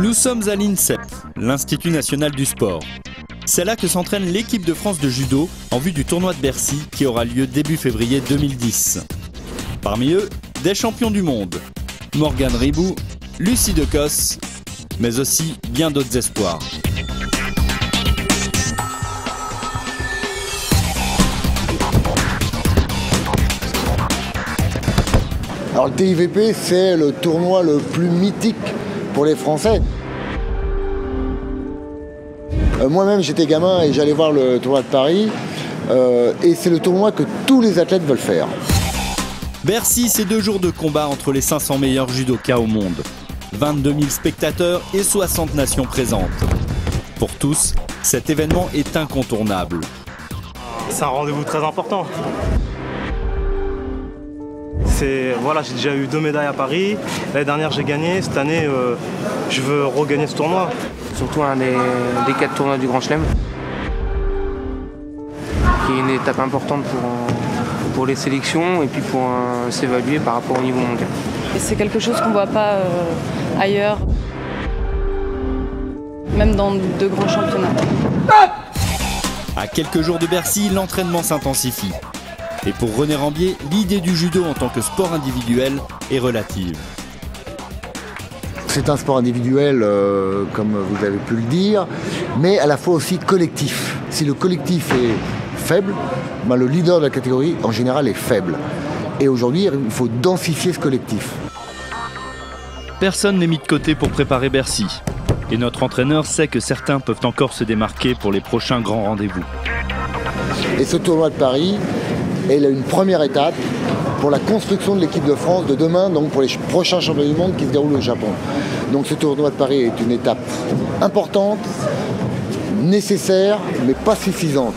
Nous sommes à l'INSEP, l'Institut National du Sport. C'est là que s'entraîne l'équipe de France de judo en vue du tournoi de Bercy qui aura lieu début février 2010. Parmi eux, des champions du monde, Morgane Ribou, Lucie Decosses, mais aussi bien d'autres espoirs. Alors le TIVP, c'est le tournoi le plus mythique pour les Français. Moi-même, j'étais gamin et j'allais voir le tournoi de Paris. Et c'est le tournoi que tous les athlètes veulent faire. Bercy, c'est 2 jours de combat entre les 500 meilleurs judokas au monde. 22 000 spectateurs et 60 nations présentes. Pour tous, cet événement est incontournable. C'est un rendez-vous très important. Voilà, j'ai déjà eu 2 médailles à Paris. L'année dernière, j'ai gagné. Cette année, je veux regagner ce tournoi. Surtout un des 4 tournois du Grand Chelem, qui est une étape importante pour les sélections et puis pour s'évaluer par rapport au niveau mondial. C'est quelque chose qu'on ne voit pas ailleurs, même dans de grands championnats. À quelques jours de Bercy, l'entraînement s'intensifie. Et pour René Rambier, l'idée du judo en tant que sport individuel est relative. C'est un sport individuel, comme vous avez pu le dire, mais à la fois aussi collectif. Si le collectif est faible, le leader de la catégorie, en général, est faible. Et aujourd'hui, il faut densifier ce collectif. Personne n'est mis de côté pour préparer Bercy. Et notre entraîneur sait que certains peuvent encore se démarquer pour les prochains grands rendez-vous. Et ce tournoi de Paris est une première étape pour la construction de l'équipe de France de demain, donc pour les prochains championnats du monde qui se déroulent au Japon. Donc ce tournoi de Paris est une étape importante, nécessaire, mais pas suffisante.